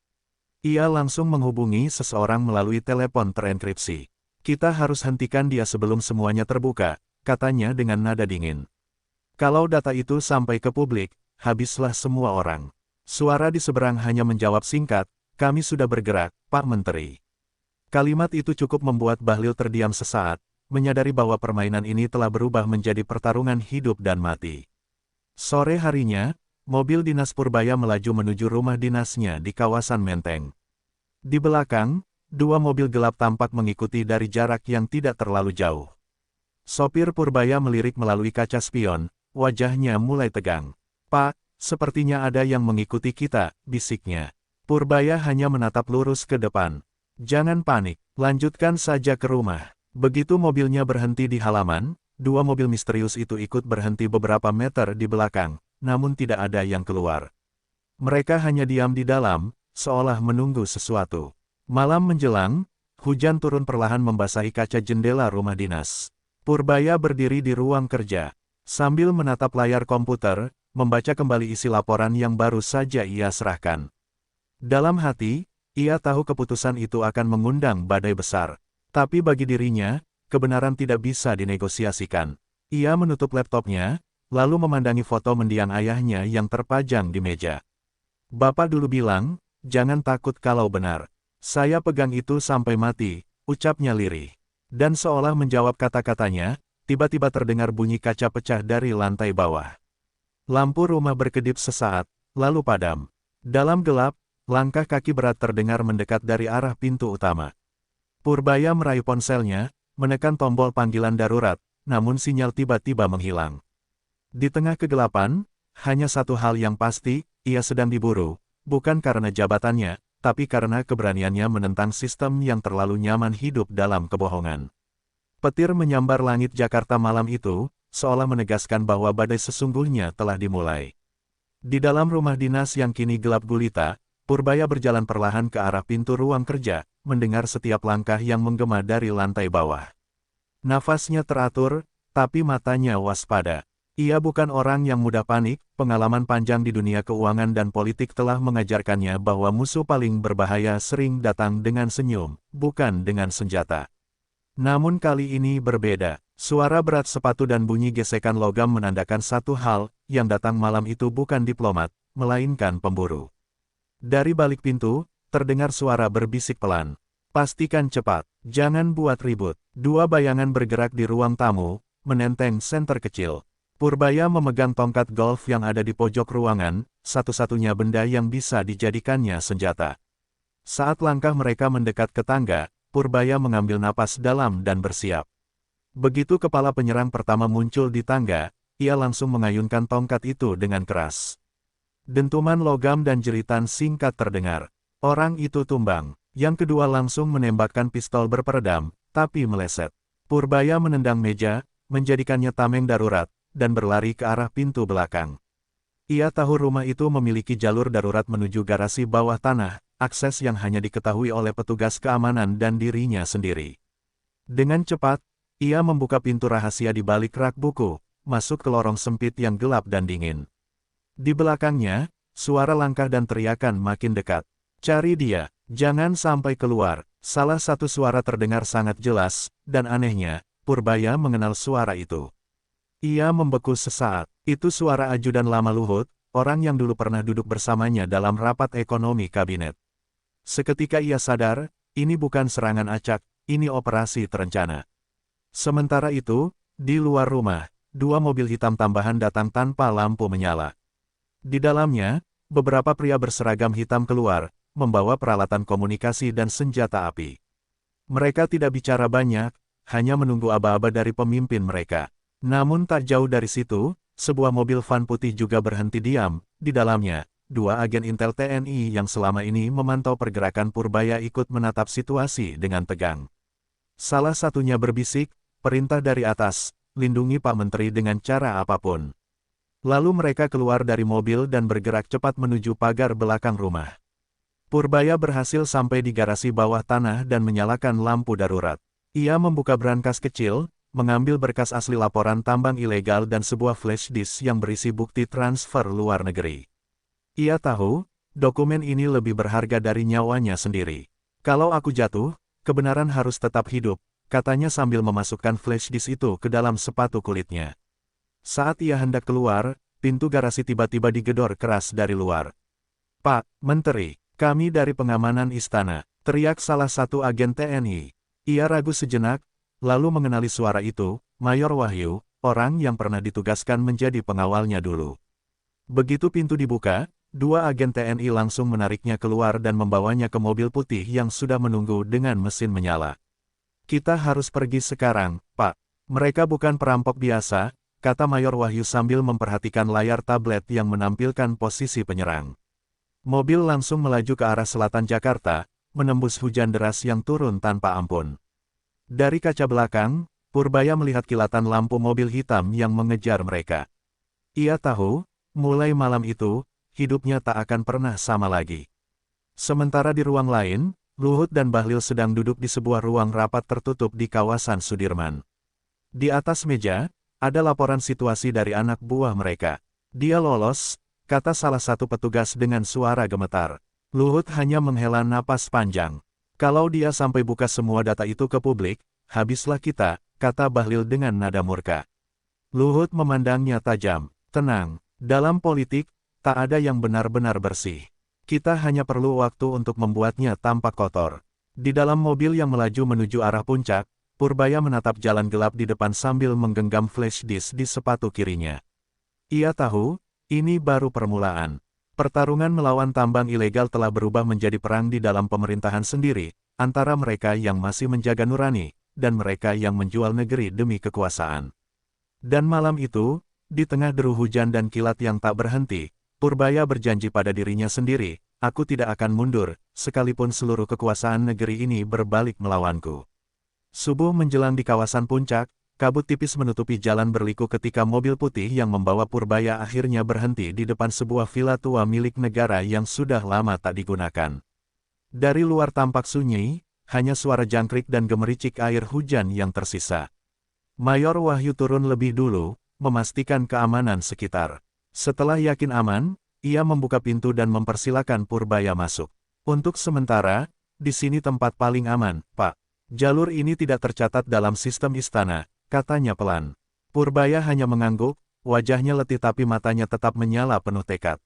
Ia langsung menghubungi seseorang melalui telepon terenkripsi. Kita harus hentikan dia sebelum semuanya terbuka, katanya dengan nada dingin. Kalau data itu sampai ke publik, habislah semua orang. Suara di seberang hanya menjawab singkat, kami sudah bergerak, Pak Menteri. Kalimat itu cukup membuat Bahlil terdiam sesaat, menyadari bahwa permainan ini telah berubah menjadi pertarungan hidup dan mati. Sore harinya, mobil dinas Purbaya melaju menuju rumah dinasnya di kawasan Menteng. Di belakang, dua mobil gelap tampak mengikuti dari jarak yang tidak terlalu jauh. Sopir Purbaya melirik melalui kaca spion, wajahnya mulai tegang. Pak, sepertinya ada yang mengikuti kita, bisiknya. Purbaya hanya menatap lurus ke depan. Jangan panik, lanjutkan saja ke rumah. Begitu mobilnya berhenti di halaman, dua mobil misterius itu ikut berhenti beberapa meter di belakang, namun tidak ada yang keluar. Mereka hanya diam di dalam, seolah menunggu sesuatu. Malam menjelang, hujan turun perlahan membasahi kaca jendela rumah dinas. Purbaya berdiri di ruang kerja, sambil menatap layar komputer, membaca kembali isi laporan yang baru saja ia serahkan. Dalam hati, ia tahu keputusan itu akan mengundang badai besar. Tapi bagi dirinya, kebenaran tidak bisa dinegosiasikan. Ia menutup laptopnya, lalu memandangi foto mendiang ayahnya yang terpajang di meja. Bapak dulu bilang, jangan takut kalau benar. Saya pegang itu sampai mati, ucapnya lirih. Dan seolah menjawab kata-katanya, tiba-tiba terdengar bunyi kaca pecah dari lantai bawah. Lampu rumah berkedip sesaat, lalu padam. Dalam gelap, langkah kaki berat terdengar mendekat dari arah pintu utama. Purbaya meraih ponselnya, menekan tombol panggilan darurat, namun sinyal tiba-tiba menghilang. Di tengah kegelapan, hanya satu hal yang pasti, ia sedang diburu, bukan karena jabatannya, tapi karena keberaniannya menentang sistem yang terlalu nyaman hidup dalam kebohongan. Petir menyambar langit Jakarta malam itu, seolah menegaskan bahwa badai sesungguhnya telah dimulai. Di dalam rumah dinas yang kini gelap gulita, Purbaya berjalan perlahan ke arah pintu ruang kerja, mendengar setiap langkah yang menggema dari lantai bawah. Nafasnya teratur, tapi matanya waspada. Ia bukan orang yang mudah panik, pengalaman panjang di dunia keuangan dan politik telah mengajarkannya bahwa musuh paling berbahaya sering datang dengan senyum, bukan dengan senjata. Namun kali ini berbeda. Suara berat sepatu dan bunyi gesekan logam menandakan satu hal, yang datang malam itu bukan diplomat, melainkan pemburu. Dari balik pintu, terdengar suara berbisik pelan. Pastikan cepat, jangan buat ribut. Dua bayangan bergerak di ruang tamu, menenteng senter kecil. Purbaya memegang tongkat golf yang ada di pojok ruangan, satu-satunya benda yang bisa dijadikannya senjata. Saat langkah mereka mendekat ke tangga, Purbaya mengambil napas dalam dan bersiap. Begitu kepala penyerang pertama muncul di tangga, ia langsung mengayunkan tongkat itu dengan keras. Dentuman logam dan jeritan singkat terdengar. Orang itu tumbang. Yang kedua langsung menembakkan pistol berperedam, tapi meleset. Purbaya menendang meja, menjadikannya tameng darurat, dan berlari ke arah pintu belakang. Ia tahu rumah itu memiliki jalur darurat menuju garasi bawah tanah, akses yang hanya diketahui oleh petugas keamanan dan dirinya sendiri. Dengan cepat, ia membuka pintu rahasia di balik rak buku, masuk ke lorong sempit yang gelap dan dingin. Di belakangnya, suara langkah dan teriakan makin dekat. Cari dia, jangan sampai keluar. Salah satu suara terdengar sangat jelas, dan anehnya, Purbaya mengenal suara itu. Ia membeku sesaat. Itu suara ajudan lama Luhut, orang yang dulu pernah duduk bersamanya dalam rapat ekonomi kabinet. Seketika ia sadar, ini bukan serangan acak, ini operasi terencana. Sementara itu, di luar rumah, dua mobil hitam tambahan datang tanpa lampu menyala. Di dalamnya, beberapa pria berseragam hitam keluar, membawa peralatan komunikasi dan senjata api. Mereka tidak bicara banyak, hanya menunggu aba-aba dari pemimpin mereka. Namun tak jauh dari situ, sebuah mobil van putih juga berhenti diam. Di dalamnya, dua agen Intel TNI yang selama ini memantau pergerakan Purbaya ikut menatap situasi dengan tegang. Salah satunya berbisik, "Perintah dari atas, lindungi Pak Menteri dengan cara apapun." Lalu mereka keluar dari mobil dan bergerak cepat menuju pagar belakang rumah. Purbaya berhasil sampai di garasi bawah tanah dan menyalakan lampu darurat. Ia membuka brankas kecil, mengambil berkas asli laporan tambang ilegal dan sebuah flash disk yang berisi bukti transfer luar negeri. Ia tahu, dokumen ini lebih berharga dari nyawanya sendiri. "Kalau aku jatuh, kebenaran harus tetap hidup," katanya sambil memasukkan flash disk itu ke dalam sepatu kulitnya. Saat ia hendak keluar, pintu garasi tiba-tiba digedor keras dari luar. "Pak Menteri, kami dari pengamanan istana," teriak salah satu agen TNI. Ia ragu sejenak, lalu mengenali suara itu, Mayor Wahyu, orang yang pernah ditugaskan menjadi pengawalnya dulu. Begitu pintu dibuka, dua agen TNI langsung menariknya keluar dan membawanya ke mobil putih yang sudah menunggu dengan mesin menyala. "Kita harus pergi sekarang, Pak. Mereka bukan perampok biasa," kata Mayor Wahyu sambil memperhatikan layar tablet yang menampilkan posisi penyerang. Mobil langsung melaju ke arah selatan Jakarta, menembus hujan deras yang turun tanpa ampun. Dari kaca belakang, Purbaya melihat kilatan lampu mobil hitam yang mengejar mereka. Ia tahu, mulai malam itu, hidupnya tak akan pernah sama lagi. Sementara di ruang lain, Luhut dan Bahlil sedang duduk di sebuah ruang rapat tertutup di kawasan Sudirman. Di atas meja, ada laporan situasi dari anak buah mereka. "Dia lolos," kata salah satu petugas dengan suara gemetar. Luhut hanya menghela napas panjang. "Kalau dia sampai buka semua data itu ke publik, habislah kita," kata Bahlil dengan nada murka. Luhut memandangnya tajam. "Tenang, dalam politik, tak ada yang benar-benar bersih. Kita hanya perlu waktu untuk membuatnya tampak kotor." Di dalam mobil yang melaju menuju arah puncak, Purbaya menatap jalan gelap di depan sambil menggenggam flash disk di sepatu kirinya. Ia tahu, ini baru permulaan. Pertarungan melawan tambang ilegal telah berubah menjadi perang di dalam pemerintahan sendiri, antara mereka yang masih menjaga nurani, dan mereka yang menjual negeri demi kekuasaan. Dan malam itu, di tengah deru hujan dan kilat yang tak berhenti, Purbaya berjanji pada dirinya sendiri, "Aku tidak akan mundur, sekalipun seluruh kekuasaan negeri ini berbalik melawanku." Subuh menjelang di kawasan puncak, kabut tipis menutupi jalan berliku ketika mobil putih yang membawa Purbaya akhirnya berhenti di depan sebuah villa tua milik negara yang sudah lama tak digunakan. Dari luar tampak sunyi, hanya suara jangkrik dan gemericik air hujan yang tersisa. Mayor Wahyu turun lebih dulu, memastikan keamanan sekitar. Setelah yakin aman, ia membuka pintu dan mempersilakan Purbaya masuk. "Untuk sementara, di sini tempat paling aman, Pak. Jalur ini tidak tercatat dalam sistem istana, katanya pelan. Purbaya hanya mengangguk, wajahnya letih tapi matanya tetap menyala penuh tekad.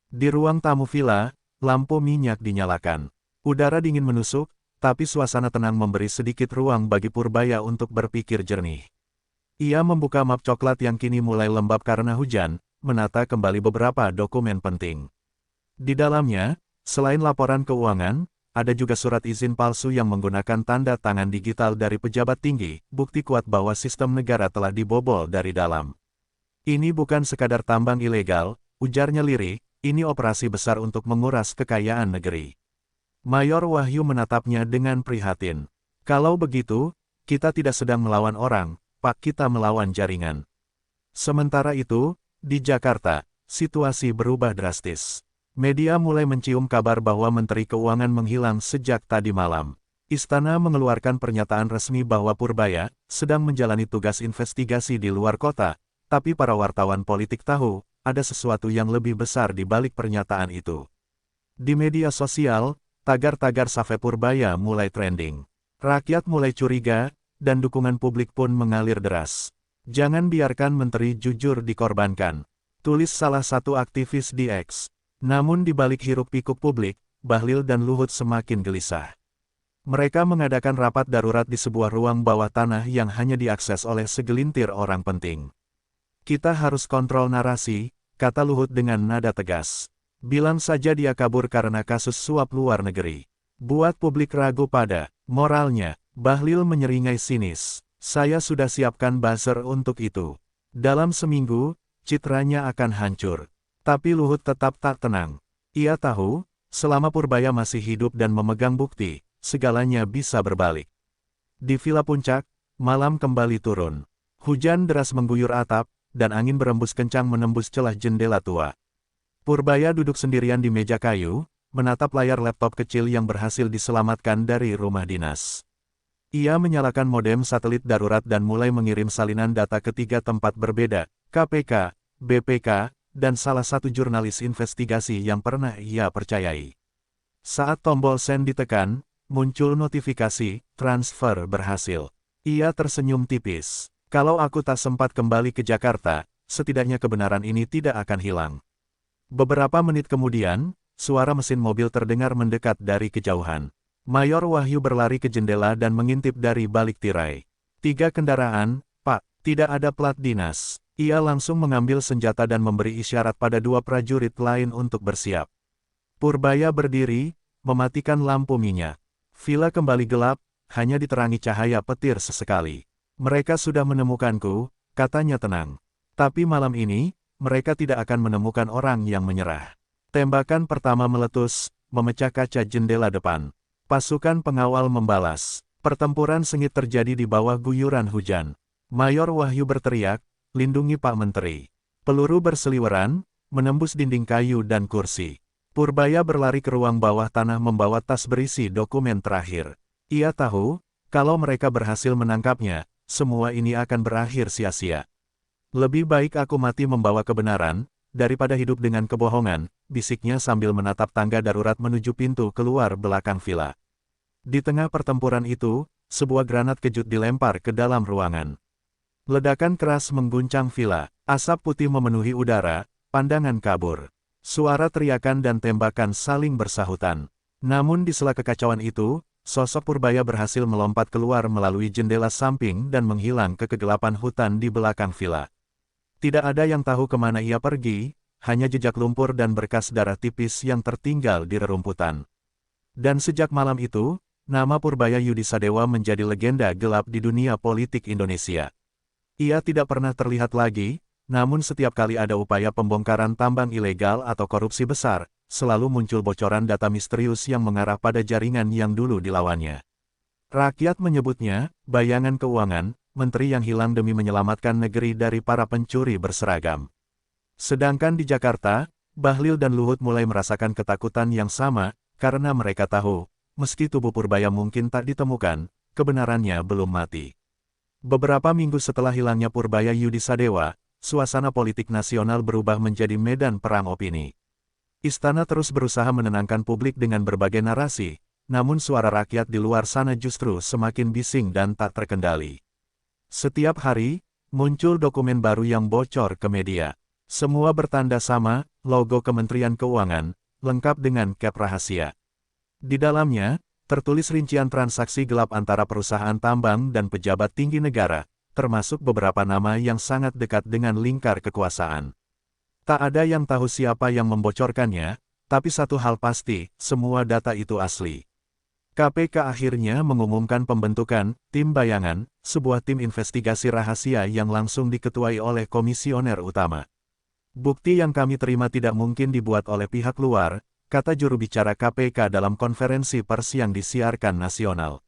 Di ruang tamu villa, lampu minyak dinyalakan. Udara dingin menusuk, tapi suasana tenang memberi sedikit ruang bagi Purbaya untuk berpikir jernih. Ia membuka map coklat yang kini mulai lembab karena hujan, menata kembali beberapa dokumen penting. Di dalamnya, selain laporan keuangan, ada juga surat izin palsu yang menggunakan tanda tangan digital dari pejabat tinggi, bukti kuat bahwa sistem negara telah dibobol dari dalam. Ini bukan sekadar tambang ilegal, ujarnya lirih, ini operasi besar untuk menguras kekayaan negeri. Mayor Wahyu menatapnya dengan prihatin. Kalau begitu, kita tidak sedang melawan orang, Pak, kita melawan jaringan. Sementara itu, di Jakarta, situasi berubah drastis. Media mulai mencium kabar bahwa Menteri Keuangan menghilang sejak tadi malam. Istana mengeluarkan pernyataan resmi bahwa Purbaya sedang menjalani tugas investigasi di luar kota, tapi para wartawan politik tahu, ada sesuatu yang lebih besar di balik pernyataan itu. Di media sosial, tagar-tagar Save Purbaya mulai trending. Rakyat mulai curiga, dan dukungan publik pun mengalir deras. Jangan biarkan menteri jujur dikorbankan, tulis salah satu aktivis di X. Namun di balik hiruk-pikuk publik, Bahlil dan Luhut semakin gelisah. Mereka mengadakan rapat darurat di sebuah ruang bawah tanah yang hanya diakses oleh segelintir orang penting. Kita harus kontrol narasi, kata Luhut dengan nada tegas. Bilang saja dia kabur karena kasus suap luar negeri. Buat publik ragu pada moralnya, Bahlil menyeringai sinis. Saya sudah siapkan buzzer untuk itu. Dalam seminggu, citranya akan hancur. Tapi Luhut tetap tak tenang. Ia tahu, selama Purbaya masih hidup dan memegang bukti, segalanya bisa berbalik. Di Villa Puncak, malam kembali turun. Hujan deras mengguyur atap, dan angin berembus kencang menembus celah jendela tua. Purbaya duduk sendirian di meja kayu, menatap layar laptop kecil yang berhasil diselamatkan dari rumah dinas. Ia menyalakan modem satelit darurat dan mulai mengirim salinan data ke 3 tempat berbeda, KPK, BPK, dan salah satu jurnalis investigasi yang pernah ia percayai. Saat tombol send ditekan, muncul notifikasi, transfer berhasil. Ia tersenyum tipis. Kalau aku tak sempat kembali ke Jakarta, setidaknya kebenaran ini tidak akan hilang. Beberapa menit kemudian, suara mesin mobil terdengar mendekat dari kejauhan. Mayor Wahyu berlari ke jendela dan mengintip dari balik tirai. 3 kendaraan, Pak, tidak ada plat dinas. Ia langsung mengambil senjata dan memberi isyarat pada 2 prajurit lain untuk bersiap. Purbaya berdiri, mematikan lampu minyak. Villa kembali gelap, hanya diterangi cahaya petir sesekali. Mereka sudah menemukanku, katanya tenang. Tapi malam ini, mereka tidak akan menemukan orang yang menyerah. Tembakan pertama meletus, memecah kaca jendela depan. Pasukan pengawal membalas. Pertempuran sengit terjadi di bawah guyuran hujan. Mayor Wahyu berteriak, lindungi Pak Menteri. Peluru berseliweran, menembus dinding kayu dan kursi. Purbaya berlari ke ruang bawah tanah membawa tas berisi dokumen terakhir. Ia tahu, kalau mereka berhasil menangkapnya, semua ini akan berakhir sia-sia. Lebih baik aku mati membawa kebenaran, daripada hidup dengan kebohongan, bisiknya sambil menatap tangga darurat menuju pintu keluar belakang villa. Di tengah pertempuran itu, sebuah granat kejut dilempar ke dalam ruangan. Ledakan keras mengguncang villa, asap putih memenuhi udara, pandangan kabur. Suara teriakan dan tembakan saling bersahutan. Namun di sela kekacauan itu, sosok Purbaya berhasil melompat keluar melalui jendela samping dan menghilang ke kegelapan hutan di belakang villa. Tidak ada yang tahu kemana ia pergi, hanya jejak lumpur dan berkas darah tipis yang tertinggal di rerumputan. Dan sejak malam itu, nama Purbaya Yudisadewa menjadi legenda gelap di dunia politik Indonesia. Ia tidak pernah terlihat lagi, namun setiap kali ada upaya pembongkaran tambang ilegal atau korupsi besar, selalu muncul bocoran data misterius yang mengarah pada jaringan yang dulu dilawannya. Rakyat menyebutnya, bayangan keuangan, menteri yang hilang demi menyelamatkan negeri dari para pencuri berseragam. Sedangkan di Jakarta, Bahlil dan Luhut mulai merasakan ketakutan yang sama, karena mereka tahu, meski tubuh Purbaya mungkin tak ditemukan, kebenarannya belum mati. Beberapa minggu setelah hilangnya Purbaya Yudisadewa, suasana politik nasional berubah menjadi medan perang opini. Istana terus berusaha menenangkan publik dengan berbagai narasi, namun suara rakyat di luar sana justru semakin bising dan tak terkendali. Setiap hari, muncul dokumen baru yang bocor ke media. Semua bertanda sama, logo Kementerian Keuangan, lengkap dengan cap rahasia. Di dalamnya, tertulis rincian transaksi gelap antara perusahaan tambang dan pejabat tinggi negara, termasuk beberapa nama yang sangat dekat dengan lingkar kekuasaan. Tak ada yang tahu siapa yang membocorkannya, tapi satu hal pasti, semua data itu asli. KPK akhirnya mengumumkan pembentukan tim bayangan, sebuah tim investigasi rahasia yang langsung diketuai oleh komisioner utama. Bukti yang kami terima tidak mungkin dibuat oleh pihak luar, kata juru bicara KPK dalam konferensi pers yang disiarkan nasional.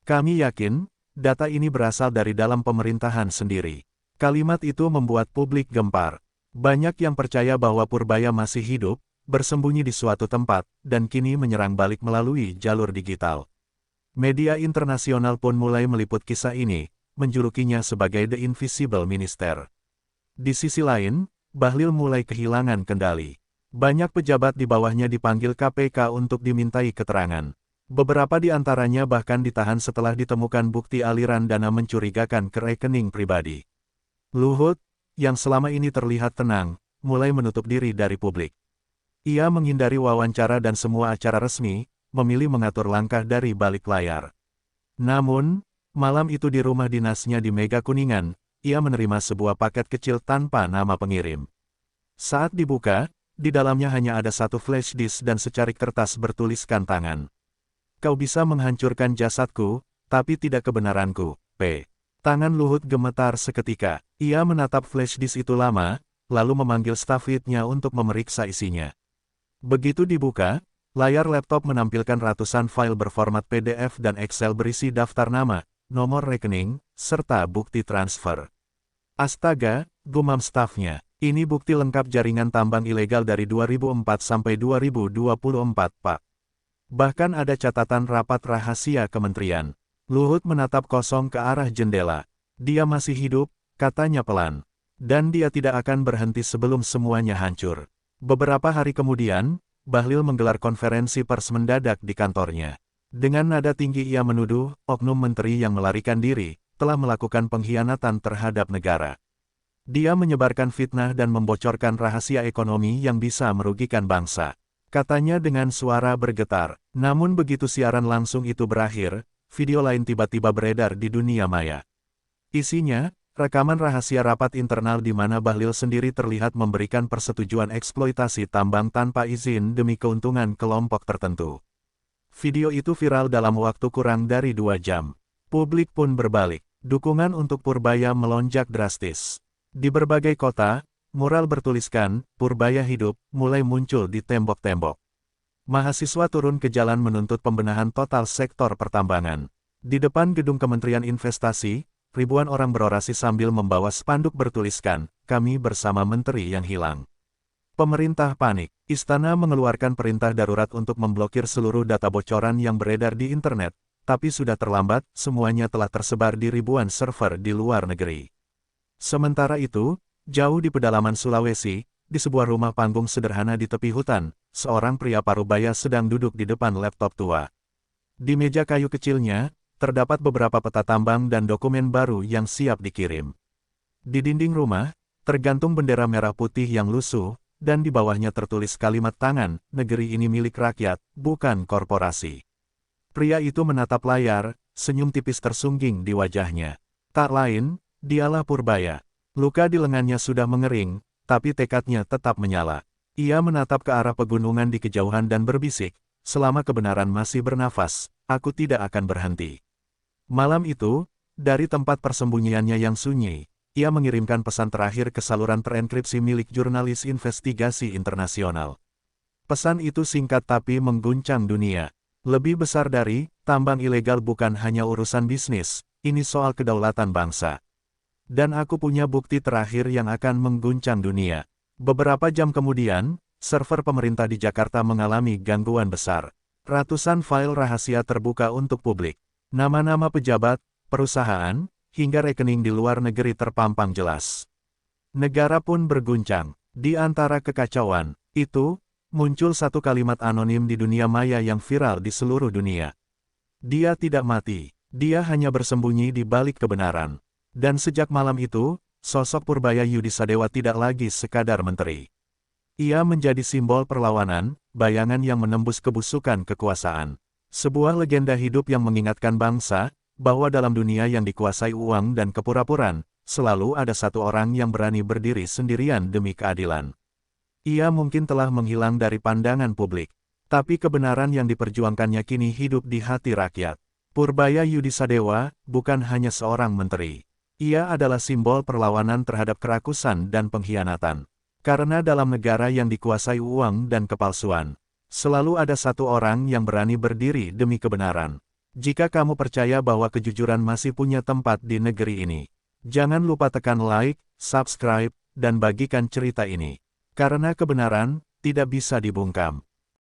Kami yakin, data ini berasal dari dalam pemerintahan sendiri. Kalimat itu membuat publik gempar. Banyak yang percaya bahwa Purbaya masih hidup, bersembunyi di suatu tempat, dan kini menyerang balik melalui jalur digital. Media internasional pun mulai meliput kisah ini, menjulukinya sebagai The Invisible Minister. Di sisi lain, Bahlil mulai kehilangan kendali. Banyak pejabat di bawahnya dipanggil KPK untuk dimintai keterangan. Beberapa di antaranya bahkan ditahan setelah ditemukan bukti aliran dana mencurigakan ke rekening pribadi. Luhut, yang selama ini terlihat tenang, mulai menutup diri dari publik. Ia menghindari wawancara dan semua acara resmi, memilih mengatur langkah dari balik layar. Namun, malam itu di rumah dinasnya di Mega Kuningan, ia menerima sebuah paket kecil tanpa nama pengirim. Saat dibuka, di dalamnya hanya ada satu flash disk dan secarik kertas bertuliskan tangan. Kau bisa menghancurkan jasadku, tapi tidak kebenaranku, P. Tangan Luhut gemetar seketika. Ia menatap flash disk itu lama, lalu memanggil staf IT-nya untuk memeriksa isinya. Begitu dibuka, layar laptop menampilkan ratusan file berformat PDF dan Excel berisi daftar nama, nomor rekening, serta bukti transfer. Astaga, gumam stafnya. Ini bukti lengkap jaringan tambang ilegal dari 2004 sampai 2024, Pak. Bahkan ada catatan rapat rahasia kementerian. Luhut menatap kosong ke arah jendela. Dia masih hidup, katanya pelan. Dan dia tidak akan berhenti sebelum semuanya hancur. Beberapa hari kemudian, Bahlil menggelar konferensi pers mendadak di kantornya. Dengan nada tinggi ia menuduh, oknum menteri yang melarikan diri, telah melakukan pengkhianatan terhadap negara. Dia menyebarkan fitnah dan membocorkan rahasia ekonomi yang bisa merugikan bangsa. Katanya dengan suara bergetar. Namun begitu siaran langsung itu berakhir, video lain tiba-tiba beredar di dunia maya. Isinya, rekaman rahasia rapat internal di mana Bahlil sendiri terlihat memberikan persetujuan eksploitasi tambang tanpa izin demi keuntungan kelompok tertentu. Video itu viral dalam waktu kurang dari 2 jam. Publik pun berbalik. Dukungan untuk Purbaya melonjak drastis. Di berbagai kota, mural bertuliskan, "Purbaya hidup," mulai muncul di tembok-tembok. Mahasiswa turun ke jalan menuntut pembenahan total sektor pertambangan. Di depan gedung Kementerian Investasi, ribuan orang berorasi sambil membawa spanduk bertuliskan, "Kami bersama menteri yang hilang." Pemerintah panik. Istana mengeluarkan perintah darurat untuk memblokir seluruh data bocoran yang beredar di internet, tapi sudah terlambat, semuanya telah tersebar di ribuan server di luar negeri. Sementara itu, jauh di pedalaman Sulawesi, di sebuah rumah panggung sederhana di tepi hutan, seorang pria parubaya sedang duduk di depan laptop tua. Di meja kayu kecilnya, terdapat beberapa peta tambang dan dokumen baru yang siap dikirim. Di dinding rumah, tergantung bendera merah putih yang lusuh, dan di bawahnya tertulis kalimat tangan, "Negeri ini milik rakyat, bukan korporasi." Pria itu menatap layar, senyum tipis tersungging di wajahnya. Tak lain, dialah Purbaya. Luka di lengannya sudah mengering, tapi tekadnya tetap menyala. Ia menatap ke arah pegunungan di kejauhan dan berbisik, "Selama kebenaran masih bernafas, aku tidak akan berhenti." Malam itu, dari tempat persembunyiannya yang sunyi, ia mengirimkan pesan terakhir ke saluran terenkripsi milik jurnalis investigasi internasional. Pesan itu singkat tapi mengguncang dunia. Lebih besar dari, tambang ilegal bukan hanya urusan bisnis, ini soal kedaulatan bangsa. Dan aku punya bukti terakhir yang akan mengguncang dunia. Beberapa jam kemudian, server pemerintah di Jakarta mengalami gangguan besar. Ratusan file rahasia terbuka untuk publik. Nama-nama pejabat, perusahaan, hingga rekening di luar negeri terpampang jelas. Negara pun berguncang. Di antara kekacauan itu, muncul satu kalimat anonim di dunia maya yang viral di seluruh dunia. "Dia tidak mati, dia hanya bersembunyi di balik kebenaran." Dan sejak malam itu, sosok Purbaya Yudisadewa tidak lagi sekadar menteri. Ia menjadi simbol perlawanan, bayangan yang menembus kebusukan kekuasaan. Sebuah legenda hidup yang mengingatkan bangsa, bahwa dalam dunia yang dikuasai uang dan kepura-puraan, selalu ada satu orang yang berani berdiri sendirian demi keadilan. Ia mungkin telah menghilang dari pandangan publik, tapi kebenaran yang diperjuangkannya kini hidup di hati rakyat. Purbaya Yudisadewa bukan hanya seorang menteri. Ia adalah simbol perlawanan terhadap kerakusan dan pengkhianatan. Karena dalam negara yang dikuasai uang dan kepalsuan, selalu ada satu orang yang berani berdiri demi kebenaran. Jika kamu percaya bahwa kejujuran masih punya tempat di negeri ini, jangan lupa tekan like, subscribe, dan bagikan cerita ini. Karena kebenaran tidak bisa dibungkam.